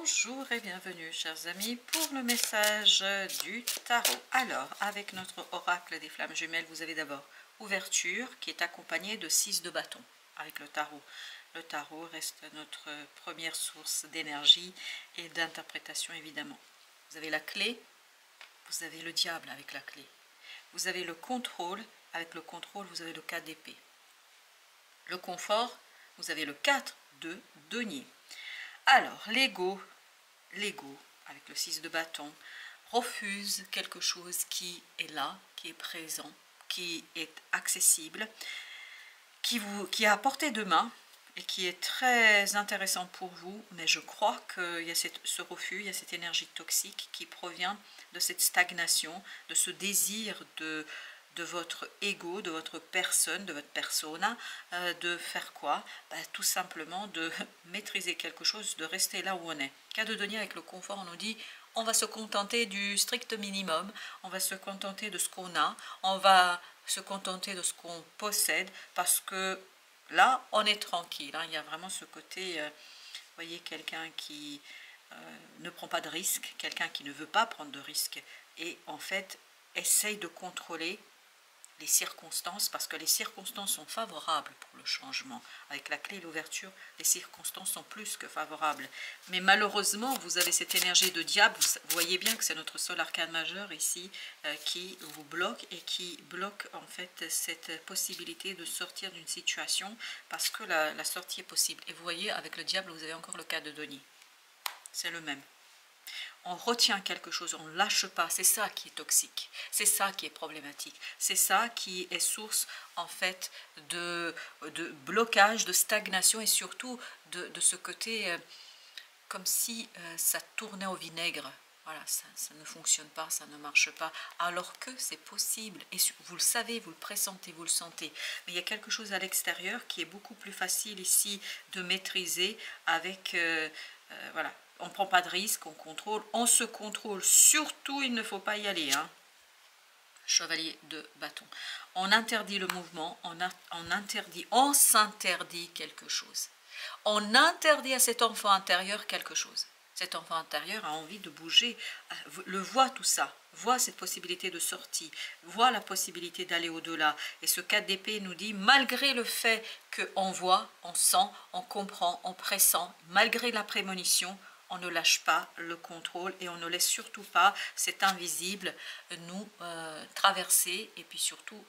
Bonjour et bienvenue chers amis pour le message du tarot. Alors avec notre oracle des flammes jumelles, vous avez d'abord ouverture qui est accompagnée de 6 de bâton avec le tarot. Le tarot reste notre première source d'énergie et d'interprétation évidemment. Vous avez la clé, vous avez le diable avec la clé. Vous avez le contrôle, avec le contrôle vous avez le 4 d'épée. Le confort, vous avez le 4 de denier. Alors, l'ego, avec le 6 de bâton, refuse quelque chose qui est là, qui est présent, qui est accessible, qui est à portée de main et qui est très intéressant pour vous. Mais je crois qu'il y a ce refus, il y a cette énergie toxique qui provient de cette stagnation, de ce désir de votre ego, de votre personne, de votre persona, de faire quoi? Tout simplement de maîtriser quelque chose, de rester là où on est. Cas de denier avec le confort, on nous dit on va se contenter du strict minimum, on va se contenter de ce qu'on a, on va se contenter de ce qu'on possède, parce que là, on est tranquille. Hein. Il y a vraiment ce côté, vous voyez, quelqu'un qui ne prend pas de risque, quelqu'un qui ne veut pas prendre de risque, et en fait, essaye de contrôler les circonstances, parce que les circonstances sont favorables pour le changement. Avec la clé et l'ouverture, les circonstances sont plus que favorables. Mais malheureusement, vous avez cette énergie de diable, vous voyez bien que c'est notre sol arcane majeur ici qui vous bloque et qui bloque en fait cette possibilité de sortir d'une situation, parce que la sortie est possible. Et vous voyez, avec le diable, vous avez encore le cas de denier. C'est le même. On retient quelque chose, on ne lâche pas, c'est ça qui est toxique, c'est ça qui est problématique, c'est ça qui est source en fait de blocage, de stagnation et surtout de ce côté comme si ça tournait au vinaigre. Voilà, ça ne fonctionne pas, ça ne marche pas, alors que c'est possible, et vous le savez, vous le pressentez, vous le sentez, mais il y a quelque chose à l'extérieur qui est beaucoup plus facile ici de maîtriser avec, voilà, on ne prend pas de risque, on se contrôle, surtout il ne faut pas y aller, hein. Chevalier de bâton. On interdit le mouvement, on s'interdit quelque chose. On interdit à cet enfant intérieur quelque chose. Cet enfant intérieur a envie de bouger, le voit tout ça, voit cette possibilité de sortie, voit la possibilité d'aller au-delà. Et ce 4 d'épée nous dit, malgré le fait qu'on voit, on sent, on comprend, on pressent, malgré la prémonition, on ne lâche pas le contrôle et on ne laisse surtout pas cet invisible nous traverser et puis surtout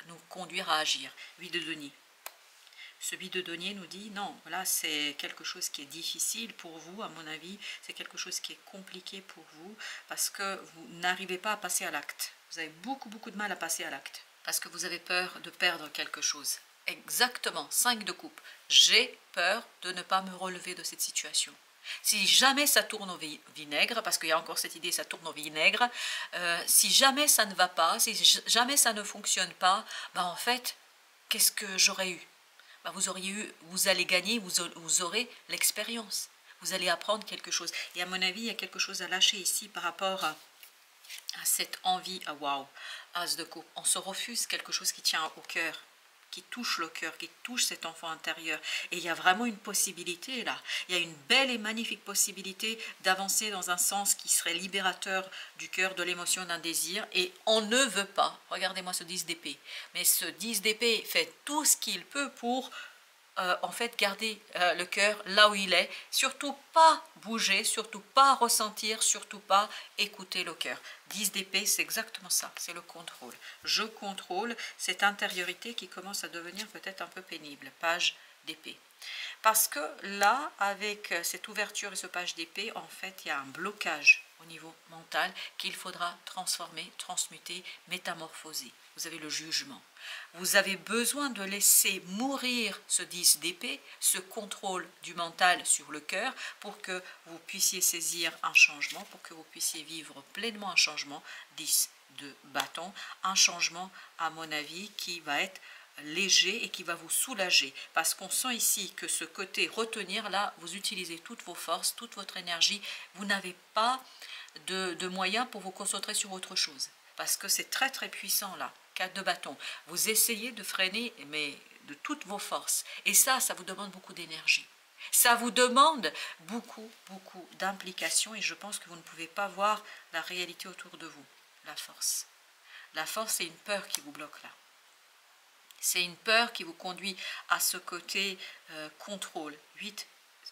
nous conduire à agir. 8 de denier. Ce 8 de denier nous dit non, là c'est quelque chose qui est difficile pour vous, à mon avis, c'est quelque chose qui est compliqué pour vous parce que vous n'arrivez pas à passer à l'acte. Vous avez beaucoup de mal à passer à l'acte parce que vous avez peur de perdre quelque chose. Exactement, 5 de coupe. J'ai peur de ne pas me relever de cette situation. Si jamais ça tourne au vinaigre, parce qu'il y a encore cette idée, ça tourne au vinaigre, si jamais ça ne va pas, si jamais ça ne fonctionne pas, en fait, qu'est-ce que j'aurais eu? Vous allez gagner, vous aurez l'expérience, vous allez apprendre quelque chose. Et à mon avis, il y a quelque chose à lâcher ici par rapport à cette envie, waouh, as de coupe. On se refuse quelque chose qui tient au cœur, qui touche le cœur, qui touche cet enfant intérieur. Et il y a vraiment une possibilité là. Il y a une belle et magnifique possibilité d'avancer dans un sens qui serait libérateur du cœur, de l'émotion, d'un désir. Et on ne veut pas. Regardez-moi ce 10 d'épée. Mais ce 10 d'épée fait tout ce qu'il peut pour en fait garder le cœur là où il est, surtout pas bouger, surtout pas ressentir, surtout pas écouter le cœur. 10 d'épée, c'est exactement ça, c'est le contrôle. Je contrôle cette intériorité qui commence à devenir peut-être un peu pénible. Page d'épée. Parce que là, avec cette ouverture et ce page d'épée, en fait, il y a un blocage au niveau mental qu'il faudra transformer, transmuter, métamorphoser. Vous avez le jugement. Vous avez besoin de laisser mourir ce 10 d'épée, ce contrôle du mental sur le cœur, pour que vous puissiez saisir un changement, pour que vous puissiez vivre pleinement un changement. 10 de bâton, un changement, à mon avis, qui va être léger et qui va vous soulager, parce qu'on sent ici que ce côté retenir, là, vous utilisez toutes vos forces, toute votre énergie, vous n'avez pas de moyens pour vous concentrer sur autre chose, parce que c'est très puissant là. 4 de bâton, vous essayez de freiner, mais de toutes vos forces, et ça vous demande beaucoup d'énergie. Ça vous demande beaucoup, beaucoup d'implication et je pense que vous ne pouvez pas voir la réalité autour de vous, la force. La force, c'est une peur qui vous bloque là. C'est une peur qui vous conduit à ce côté contrôle. 8,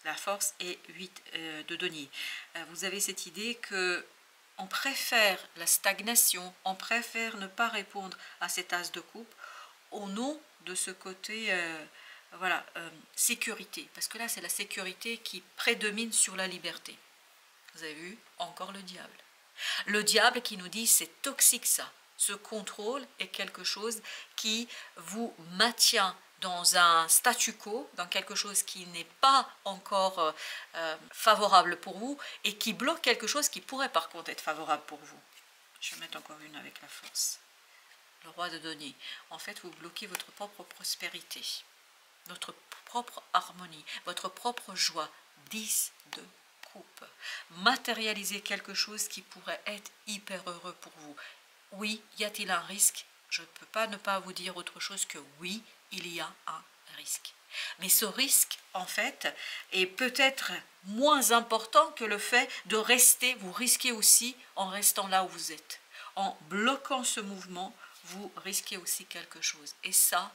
la force et 8 de denier. Vous avez cette idée que on préfère la stagnation, on préfère ne pas répondre à cet as de coupe au nom de ce côté voilà, sécurité. Parce que là, c'est la sécurité qui prédomine sur la liberté. Vous avez vu, encore le diable. Le diable qui nous dit c'est toxique ça. Ce contrôle est quelque chose qui vous maintient dans un statu quo, dans quelque chose qui n'est pas encore favorable pour vous et qui bloque quelque chose qui pourrait par contre être favorable pour vous. Je vais mettre encore une avec la force. Le roi de denier. En fait, vous bloquez votre propre prospérité, votre propre harmonie, votre propre joie. 10 de coupe. Matérialiser quelque chose qui pourrait être hyper heureux pour vous. Oui, y a-t-il un risque? Je ne peux pas ne pas vous dire autre chose que oui, il y a un risque. Mais ce risque, en fait, est peut-être moins important que le fait de rester, vous risquez aussi en restant là où vous êtes. En bloquant ce mouvement, vous risquez aussi quelque chose. Et ça,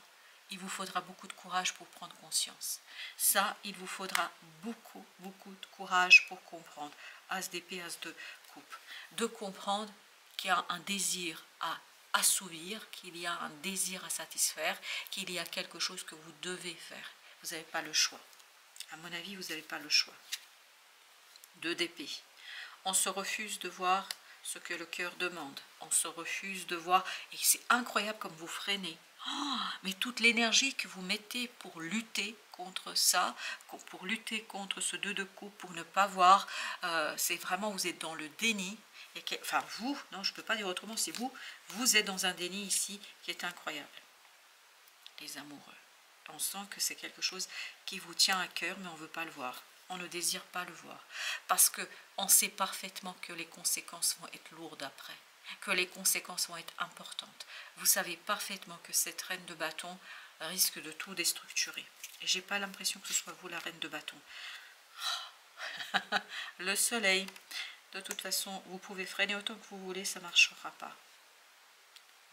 il vous faudra beaucoup de courage pour prendre conscience. Ça, il vous faudra beaucoup, beaucoup de courage pour comprendre. As d'épée, as de coupe. De comprendre qu'il y a un désir à assouvir, qu'il y a un désir à satisfaire, qu'il y a quelque chose que vous devez faire. Vous n'avez pas le choix. À mon avis, vous n'avez pas le choix. 2 d'épée. On se refuse de voir ce que le cœur demande. On se refuse de voir, et c'est incroyable comme vous freinez. Oh, mais toute l'énergie que vous mettez pour lutter contre ça, pour lutter contre ce 2 de coupe, pour ne pas voir, c'est vraiment, vous êtes dans le déni. Et enfin vous, non je ne peux pas dire autrement, c'est vous, vous êtes dans un déni ici qui est incroyable. Les amoureux. On sent que c'est quelque chose qui vous tient à cœur, mais on ne veut pas le voir. On ne désire pas le voir. Parce qu'on sait parfaitement que les conséquences vont être lourdes après. Que les conséquences vont être importantes. Vous savez parfaitement que cette reine de bâton risque de tout déstructurer. Et je n'ai pas l'impression que ce soit vous la reine de bâton. Le soleil. De toute façon, vous pouvez freiner autant que vous voulez, ça ne marchera pas.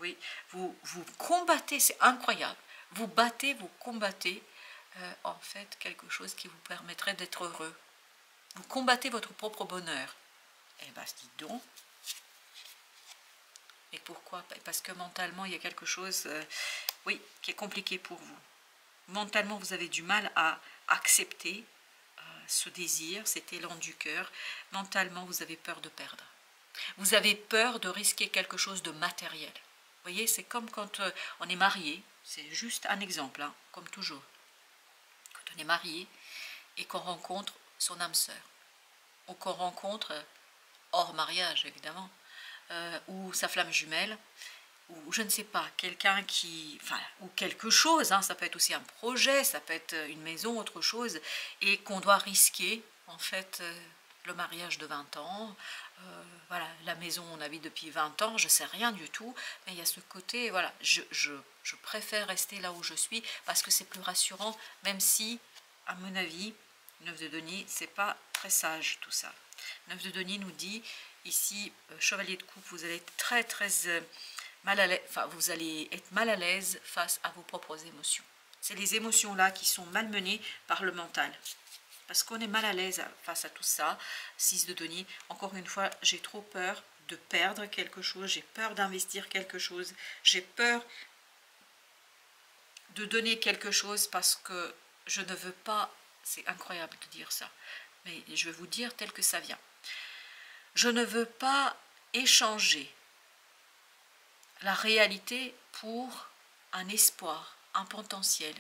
Oui, vous combattez, c'est incroyable. Vous battez, vous combattez, en fait, quelque chose qui vous permettrait d'être heureux. Vous combattez votre propre bonheur. Eh bien, dites donc. Et pourquoi? Parce que mentalement, il y a quelque chose, oui, qui est compliqué pour vous. Mentalement, vous avez du mal à accepter ce désir, cet élan du cœur. Mentalement, vous avez peur de perdre. Vous avez peur de risquer quelque chose de matériel. Vous voyez, c'est comme quand on est marié. C'est juste un exemple, hein, comme toujours. Quand on est marié et qu'on rencontre son âme sœur. Ou qu'on rencontre, hors mariage évidemment, ou sa flamme jumelle, ou je ne sais pas, quelqu'un qui, enfin, ou quelque chose, hein, ça peut être aussi un projet, ça peut être une maison, autre chose, et qu'on doit risquer, en fait, le mariage de 20 ans, voilà, la maison, on habite depuis 20 ans, je ne sais rien du tout, mais il y a ce côté, voilà, je préfère rester là où je suis, parce que c'est plus rassurant, même si, à mon avis, 9 de denier, c'est pas très sage tout ça. 9 de denier nous dit, ici, chevalier de coupe, vous allez être très très mal à l'aise, enfin, vous allez être mal à l'aise face à vos propres émotions. C'est les émotions là qui sont malmenées par le mental. Parce qu'on est mal à l'aise face à tout ça. 6 de denier, encore une fois, j'ai trop peur de perdre quelque chose, j'ai peur d'investir quelque chose, j'ai peur de donner quelque chose parce que je ne veux pas, c'est incroyable de dire ça, mais je vais vous dire tel que ça vient. Je ne veux pas échanger la réalité pour un espoir, un potentiel,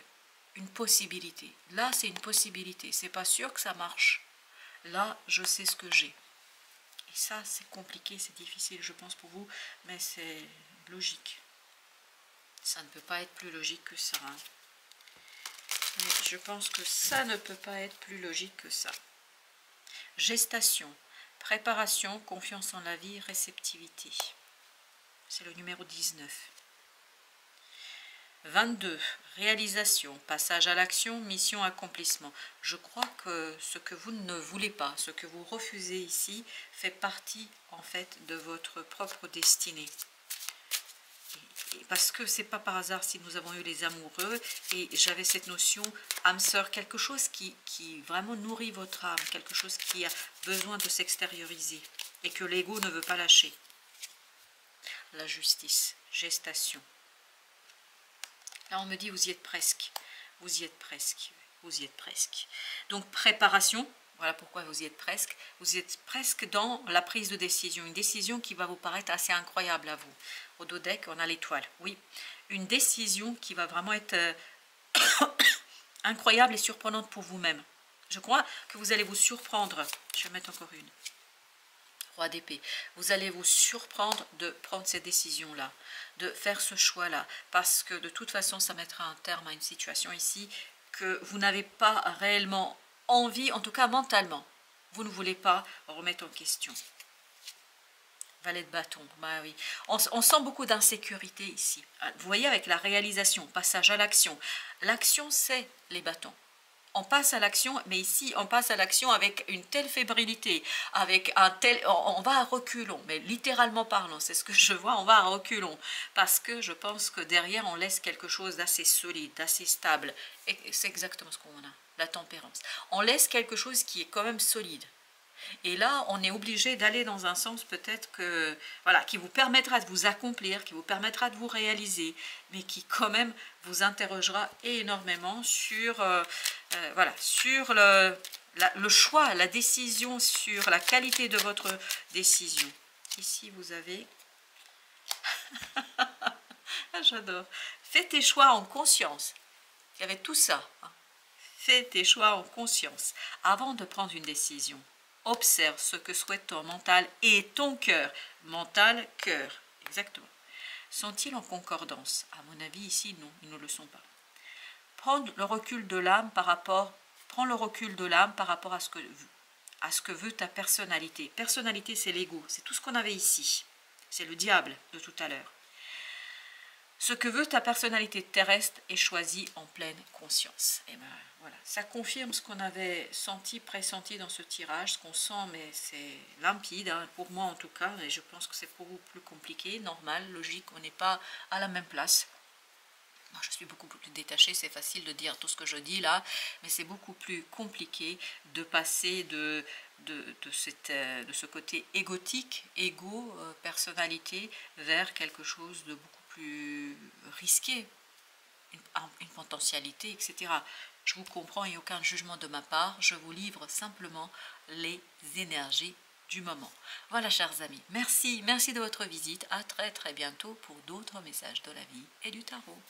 une possibilité. Là, c'est une possibilité. C'est pas sûr que ça marche. Là, je sais ce que j'ai. Et ça, c'est compliqué, c'est difficile, je pense, pour vous, mais c'est logique. Ça ne peut pas être plus logique que ça. Hein. Mais je pense que ça ne peut pas être plus logique que ça. Gestation, préparation, confiance en la vie, réceptivité. C'est le numéro 19. 22, réalisation, passage à l'action, mission, accomplissement. Je crois que ce que vous ne voulez pas, ce que vous refusez ici, fait partie en fait de votre propre destinée. Parce que c'est pas par hasard si nous avons eu les amoureux, et j'avais cette notion âme sœur, quelque chose qui vraiment nourrit votre âme, quelque chose qui a besoin de s'extérioriser et que l'ego ne veut pas lâcher. La justice, gestation. Là on me dit vous y êtes presque, vous y êtes presque, vous y êtes presque. Donc préparation, voilà pourquoi vous y êtes presque. Vous êtes presque dans la prise de décision, une décision qui va vous paraître assez incroyable à vous. Au dos deck, on a l'étoile, oui. Une décision qui va vraiment être incroyable et surprenante pour vous-même. Je crois que vous allez vous surprendre. Je vais mettre encore une. Roi d'épée. Vous allez vous surprendre de prendre cette décision-là, de faire ce choix-là, parce que de toute façon, ça mettra un terme à une situation ici que vous n'avez pas réellement envie, en tout cas mentalement. Vous ne voulez pas remettre en question. Valet de bâton, bah oui. On sent beaucoup d'insécurité ici. Vous voyez, avec la réalisation, passage à l'action. L'action, c'est les bâtons. On passe à l'action, mais ici, on passe à l'action avec une telle fébrilité, avec un tel... On va à reculons, mais littéralement parlant, c'est ce que je vois, on va à reculons. Parce que je pense que derrière, on laisse quelque chose d'assez solide, d'assez stable. Et c'est exactement ce qu'on a, la tempérance. On laisse quelque chose qui est quand même solide. Et là, on est obligé d'aller dans un sens peut-être que, voilà, qui vous permettra de vous accomplir, qui vous permettra de vous réaliser, mais qui quand même vous interrogera énormément sur, voilà, sur le choix, la décision, sur la qualité de votre décision. Ici, vous avez... J'adore. Fais tes choix en conscience. Il y avait tout ça. Hein. Fais tes choix en conscience avant de prendre une décision. Observe ce que souhaite ton mental et ton cœur. Mental, cœur. Exactement. Sont-ils en concordance? À mon avis, ici, non, ils ne le sont pas. Prendre le recul de l'âme par rapport, prends le recul de l'âme par rapport à ce que veut ta personnalité. Personnalité, c'est l'ego. C'est tout ce qu'on avait ici. C'est le diable de tout à l'heure. Ce que veut ta personnalité terrestre est choisi en pleine conscience. Et ben voilà, ça confirme ce qu'on avait senti, pressenti dans ce tirage, ce qu'on sent, mais c'est limpide, hein, pour moi en tout cas, et je pense que c'est pour vous plus compliqué, normal, logique, on n'est pas à la même place. Moi, je suis beaucoup plus détachée, c'est facile de dire tout ce que je dis là, mais c'est beaucoup plus compliqué de passer de ce côté égotique, égo, personnalité, vers quelque chose de beaucoup plus risqué, une potentialité, etc. Je vous comprends, il n'y a aucun jugement de ma part, je vous livre simplement les énergies du moment. Voilà, chers amis, merci de votre visite, à très bientôt pour d'autres messages de la vie et du tarot.